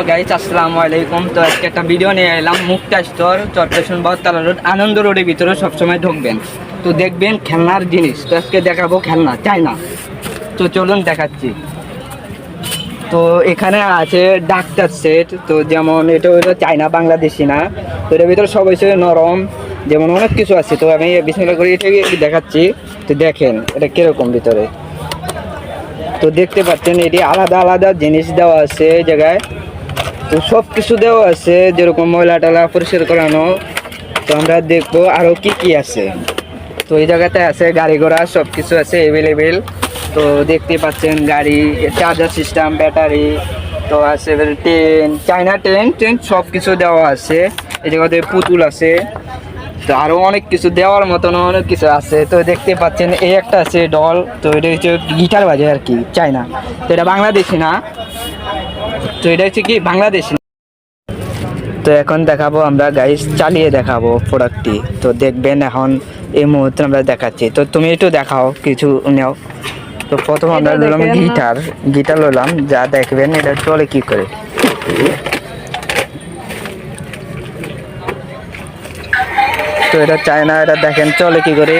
Guys আসসালামু আলাইকুম। তো আজকে একটা ভিডিও নিয়ে এলাম মুক্তা স্টোর চরপেশন বটতলা রোড আনন্দ রোডের ভিতরে সবসময় ঢুকবেন তো দেখবেন খেলনার জিনিস। তো আজকে দেখাবো খেলনা চায়না। তো চলুন দেখাচ্ছি। তো এখানে আছে ডাক্তার সেট, তো যেমন এটা হলো চায়না, বাংলাদেশি না। তো এটার ভিতরে সবাই নরম, যেমন অনেক কিছু আছে। তো আমি বিসমিল্লাহ করে এটাকে দেখাচ্ছি। তো দেখেন এটা কিরকম ভিতরে। তো দেখতে পাচ্ছেন এটি আলাদা আলাদা জিনিস দেওয়া আছে এই জায়গায়। তো সব কিছু দেওয়া আছে, যেরকম ময়লা টলা পরিষ্কার করানো। তো আমরা দেখবো আরও কি কি আছে। তো এই জায়গাতে আছে গাড়ি ঘোড়া সব কিছু আছে অ্যাভেলেবেল। তো দেখতে পাচ্ছেন গাড়ি, চার্জার সিস্টেম, ব্যাটারি, তো আছে ট্রেন, চায়না ট্রেন সব কিছু দেওয়া আছে। এই জায়গাতে পুতুল আছে। তো আরও অনেক কিছু দেওয়ার মতন অনেক কিছু আছে। তো দেখতে পাচ্ছেন এই একটা আছে ডল। তো এটা হচ্ছে গিটার বাজে আর কি, চায়না। তো এটা বাংলাদেশি না। তো এটা হচ্ছে কি বাংলাদেশি। তো এখন দেখাবো আমরা গাইস, চালিয়ে দেখাবো প্রোডাক্টটি। তো দেখবেন এখন এই মুহূর্তে আমরা দেখাচ্ছি। তো তুমি একটু দেখাও কিছু নেও। তো প্রথম আমরা নিলাম গিটার নিলাম, যা দেখবেন এটা চলে কি করে। তো এটা চায়না, এটা দেখেন চলে কি করে।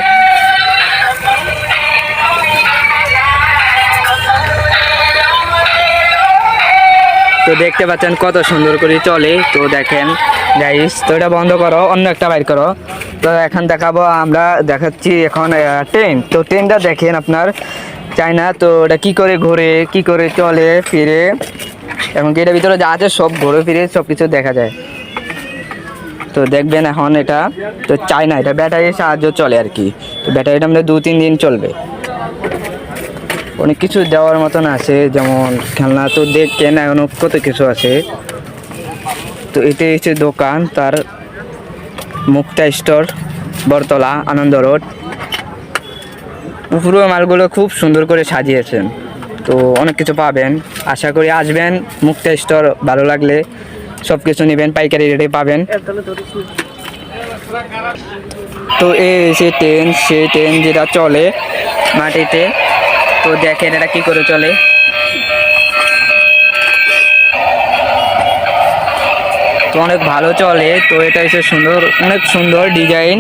তো দেখতে পাচ্ছেন কত সুন্দর করে চলে। তো দেখেন গাইস, তো এটা বন্ধ করো, অন্য একটা বাইর করো। তো এখন দেখাবো আমরা, দেখাচ্ছি এখন ট্রেন। তো ট্রেনটা দেখেন আপনার চায়না। তো এটা কি করে ঘোরে, কি করে চলে ফিরে, এবং এটার ভিতরে যা আছে সব ঘুরে ফিরে সব কিছু দেখা যায়। তো দেখবেন এখন এটা তো চায়না, এটা ব্যাটারির সাহায্য চলে আর কি। তো ব্যাটারিটা আমাদের 2-3 দিন চলবে। অনেক কিছু দেওয়ার মতন আছে, যেমন খেলনা। তো দেখেন এখন কত কিছু আছে। তো এটাই হচ্ছে দোকান, তার মুক্তা স্টোর, বটতলা, আনন্দ রোড। পুরো মালগুলো খুব সুন্দর করে সাজিয়েছেন। তো অনেক কিছু পাবেন, আশা করি আসবেন মুক্তা স্টোর। ভালো লাগলে সব কিছু নেবেন, পাইকারি রেটে পাবেন। তো এই যে ট্রেন, সেই ট্রেন যেটা চলে মাটিতে। তো দেখেন এটা কি করে চলে। তো অনেক ভালো চলে। তো এটা হচ্ছে সুন্দর, অনেক সুন্দর ডিজাইন।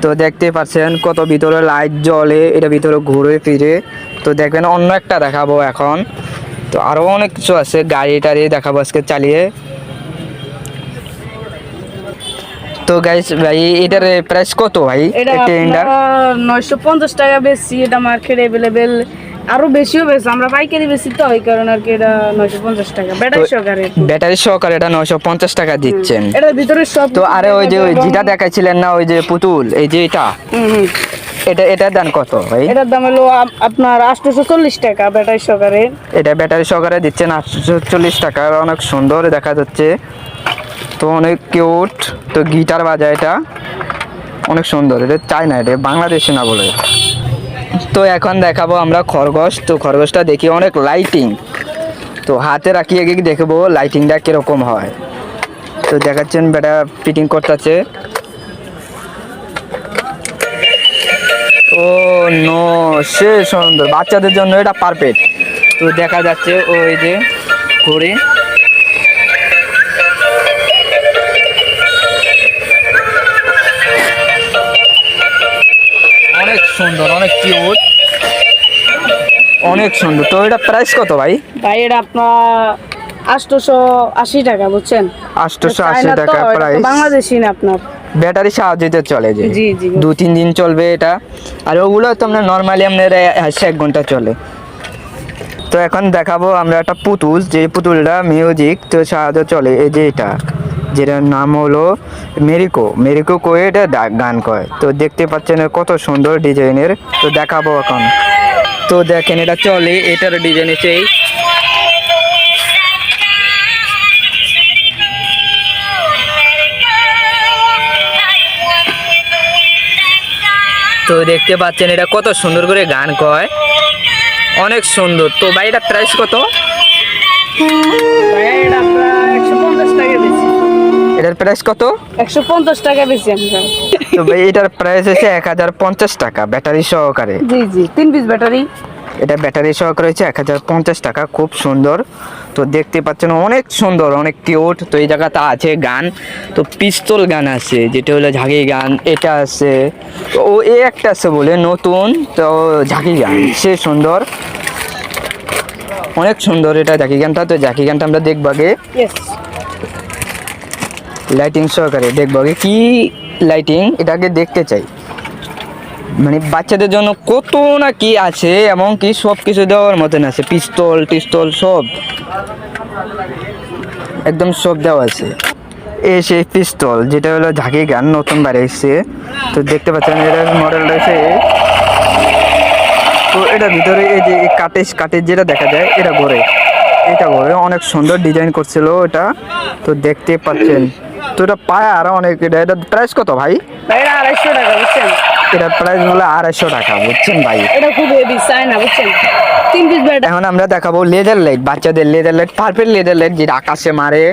তো দেখতে পাচ্ছেন কত ভিতরে লাইট জ্বলে, এটা ভিতরে ঘুরে ফিরে। তো দেখবেন অন্য একটা দেখাবো এখন। তো আরও অনেক কিছু আছে, গাড়ি টাড়ি দেখাবো আজকে চালিয়ে। তো গাইস ভাই এটার প্রাইস কত ভাই? এটা 950 টাকা বেশি, এটা মার্কেট अवेलेबल আরো বেশিও বেশি, আমরা পাইকারি বেশি তো ওই কারণে আর কি এটা 950 টাকা ব্যাটারি সহকারে এটা 950 টাকা দিচ্ছেন। এটার ভিতরে সব। তো আরে ওই যে যেটা দেখাইছিলেন না, ওই যে পুতুল, এই যে এটার দাম কত ভাই? এটার দাম হলো আপনার 840 টাকা ব্যাটারি সহকারে। এটা ব্যাটারি সহকারে দিচ্ছেন 840 টাকা। অনেক সুন্দর দেখা যাচ্ছে, তো অনেক কিউট। তো গিটার বাজায়, এটা অনেক সুন্দর। এটা চায়না, এটা বাংলাদেশি না বলে। তো এখন দেখাবো আমরা খরগোশ। তো খরগোশটা দেখি অনেক লাইটিং। তো হাতে রাখিয়ে গিয়ে দেখবো লাইটিংটা কিরকম হয়। তো দেখাচ্ছেন বেটা ফিটিং করতেছে। ও নো, সে সুন্দর, বাচ্চাদের জন্য এটা পারফেক্ট। তো দেখা যাচ্ছে ওই যে ঘুরে। অনেক সুন্দর, অনেক কিউট, অনেক সুন্দর। তো এটা প্রাইস কত ভাই? ভাই এটা আপনার 880 টাকা, বুঝছেন? 880 টাকা প্রাইস। বাংলাদেশি না, আপনার ব্যাটারি সাহায্যে চলে, যে জি জি 2-3 দিন চলবে এটা। আর ওগুলো তো আপনার নর্মালি আপনার 1 ঘন্টা চলে। তো এখন দেখাবো আমরা একটা পুতুল, যে পুতুলটা মিউজিক তো সাহায্যে চলে। এই যে এটা, যেটার নাম হলো মেরিকো কয়ে এটা গান কয়। তো দেখতে পাচ্ছেন কত সুন্দর ডিজাইনের। তো দেখাবো এখন। তো দেখেন এটা চলে, এটার ডিজাইন হচ্ছে এই। তো দেখতে পাচ্ছেন এটা কত সুন্দর করে গান কয়, অনেক সুন্দর। তো ভাই এটা প্রাইস কত? এটার প্রাইস কত? 150 টাকা বেশি আমরা। তো ভাই এটার প্রাইস হচ্ছে 1050 টাকা ব্যাটারি সহকারে। জি জি 3 পিস ব্যাটারি। এটা ব্যাটারি সহকারে হচ্ছে 1050 টাকা, খুব সুন্দর। তো দেখতে পাচ্ছেন অনেক সুন্দর, অনেক কিউট। তো এই জায়গাটা আছে গান, তো পিস্তল গান আছে, যেটা হলো ঝাঁকি গান, এটা আছে। তো ও এ একটা আছে বলে নতুন, তো ঝাঁকি গান সে সুন্দর, অনেক সুন্দর এটা ঝাঁকি গানটা। তো ঝাঁকি গানটা আমরা দেখবো আগে ইয়েস, লাইটিং সহকারে দেখবো আগে কি লাইটিং, এটাকে দেখতে চাই। মানে বাচ্চাদের জন্য কত না কি আছে, এমনকি সব কিছু দেওয়ার মতন আছে, পিস্তল টিস্তল সব একদম সব দেওয়া আছে। সেই পিস্তল যেটা হলো ঝাঁকি গান, নতুন বাড়ি এসছে। তো দেখতে পাচ্ছেন এটার মডেল রয়েছে। তো এটা ভিতরে এই যে কাটের যেটা দেখা যায়, এটা ঘরে অনেক সুন্দর ডিজাইন করছিল এটা। তো দেখতে পাচ্ছেন, তো এটা পায় আর অনেক, এটা প্রাইস কত ভাই? এটা 250 টাকা বুঝছেন, এটা প্রাইস হলো 250 টাকা, বুঝছেন ভাই। এটা খুব হেভি চায়না বুঝছেন, 3 পিস ব্যাট। এখন আমরা দেখাবো লেজার লাইট, বাচ্চাদের laser light, perfect laser light, যেটা আকাশে মারে,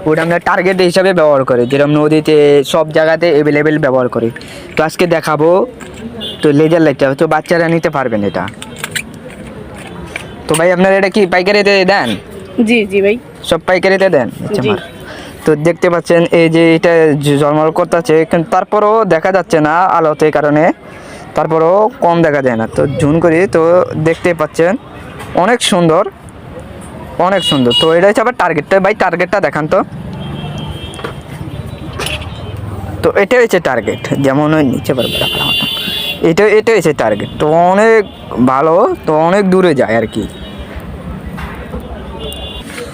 ওটা আমরা টার্গেট হিসাবে ব্যবহার করি, যেরকম নদীতে সব জায়গাতে অ্যাভেলেবেল ব্যবহার করি। তো আজকে দেখাবো তো লেজার লাইটটা, তো বাচ্চারা নিতে পারবেন এটা। তো ভাই আপনারা এটা কি পাইকারিতে দেন? জি জি ভাই, সব পাইকারিতে দেন? আচ্ছা, জি। তো দেখতে পাচ্ছেন এই যে এটা জন্মল করতেছে, কিন্তু তারপরও দেখা যাচ্ছে না আলোতে কারণে, তারপরও কম দেখা যায় না। তো জুম করি, তো দেখতে পাচ্ছেন অনেক সুন্দর, অনেক সুন্দর। তো এটা হচ্ছে আবার টার্গেটটা, ভাই টার্গেটটা দেখান তো। তো এটা হচ্ছে টার্গেট, যেমন ওই নিচে পারবে এটা হচ্ছে টার্গেট। তো অনেক ভালো, তো অনেক দূরে যায় আর কি।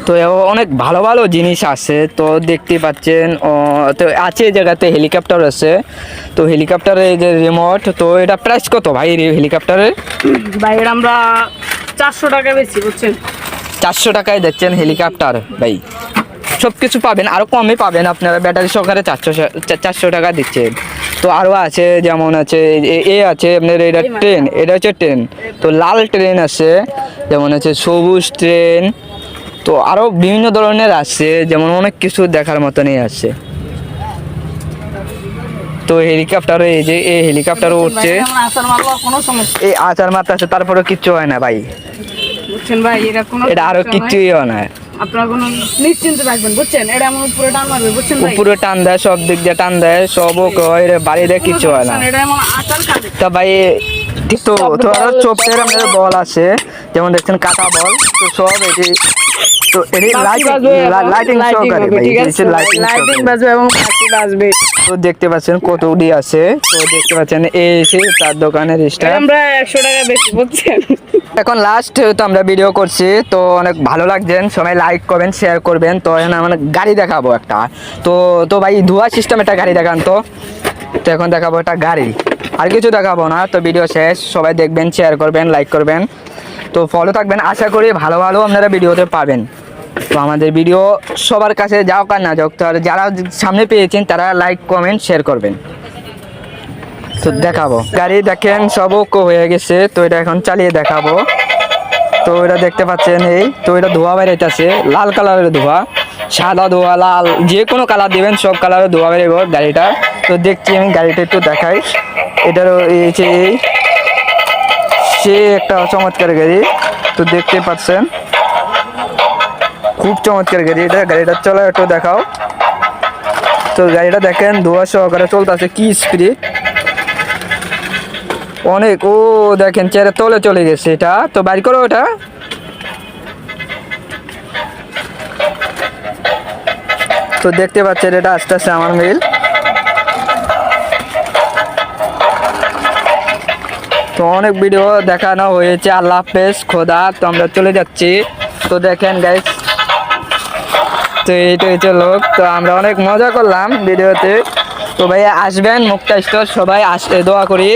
তো অনেক ভালো ভালো জিনিস আছে, তো দেখতে পাচ্ছেন। তো আছে এই জায়গাতে হেলিকপ্টার আছে, তো হেলিকপ্টারের যে রিমোট, তো এটা প্রাইস কত ভাই হেলিকপ্টারের? ভাই এটা আমরা 400 টাকা বেশি বুঝছেন, 400 টাকায় দিচ্ছেন হেলিকপ্টার ভাই। সব কিছু পাবেন, আরও কমে পাবেন আপনারা, ব্যাটারি সহকারে 400 টাকা দিচ্ছেন। তো আরও আছে, যেমন আছে আছে আপনার এটা ট্রেন, এটা হচ্ছে ট্রেন। তো লাল ট্রেন আছে, যেমন আছে সবুজ ট্রেন, তো আরও বিভিন্ন ধরনের আছে, যেমন অনেক কিছু দেখার মতনই আছে। তো হেলিকপ্টারে এই যে এই হেলিকপ্টারও উঠছে, কোনো সমস্যা এই আচার মাত্রা আছে, তারপরে কিচ্ছু হয় না ভাই, বুঝছেন ভাই, এটা আরও কিচ্ছুই হয় না। আপনারা কোনো নিশ্চিন্তে থাকবেন বুঝছেন, এটা এমন উপরে টান মারবে বুঝছেন ভাই, উপরে টান দেয়, সব দিক দিয়ে টান দেয়, সব বাড়ি দেয়, কিচ্ছু হয় না। এটা এমন আচার কাটে। তা ভাই তো তো আরো চোখের আমাদের বল আছে, যেমন দেখছেন কাটা বল, তো সব এটি, তো এটি লাইটিং সহকারে ভাই, লাইটিং বাজবে এবং বাকি বাজবে। তো দেখতে পাচ্ছেন কত উডি আছে, তো দেখতে পাচ্ছেন এই এসে তার দোকানের স্টার, আমরা 100 টাকা বেশি বুঝছেন। এখন লাস্ট তো আমরা ভিডিও করছি, তো অনেক ভালো লাগছেন, সবাই লাইক করবেন, শেয়ার করবেন। তো এখন আমরা গাড়ি দেখাবো একটা, তো ভাই ধোয়া সিস্টেম একটা গাড়ি দেখান তো। তো এখন দেখাবো একটা গাড়ি, আর কিছু দেখাবো না। তো ভিডিও শেষ, সবাই দেখবেন, শেয়ার করবেন, লাইক করবেন, তো ফলো থাকবেন। আশা করি ভালো ভালো আপনারা ভিডিওতে পাবেন। তো আমাদের ভিডিও সবার কাছে যাওক আর না যাওক, তো যারা সামনে পেয়েছেন তারা লাইক কমেন্ট শেয়ার করবেন। তো দেখাবো গাড়ি, দেখেন সব হয়ে গেছে, তো এটা এখন চালিয়ে দেখাবো। তো এটা দেখতে পাচ্ছেন, এই তো এটা ধোয়া বেরোইতেছে, লাল কালারের ধোয়া, সাদা ধোয়া, লাল, যে কোনো কালার দিবেন সব কালারের ধোয়া বেরোব গাড়িটা। তো দেখছি আমি গাড়িটা একটু দেখাই, এটারও এই সে একটা চমৎকার গাড়ি, তো দেখতে পাচ্ছেন খুব চমৎকার গাড়ি এটা, গাড়িটা চলা একটু দেখাও। তো গাড়িটা দেখেন ধোয়া সহকারে চলতেছে, কি স্পিড অনেক, ও দেখেন চেয়ারে তলে চলে গেছে এটা, তো বাইর করো ওটা। তো দেখতে পাচ্ছেন এটা আস্তে আস্তে আমার মিল। তো অনেক ভিডিও দেখানো হয়েছে, আল্লাহ হাফেজ, খোদা। তো আমরা চলে যাচ্ছি, তো দেখেন গাইস, তো এইটা হচ্ছে লোক। তো আমরা অনেক মজা করলাম ভিডিওতে। তো ভাই আসবেন মুক্তা স্টোর, সবাই আসতে দোয়া করি।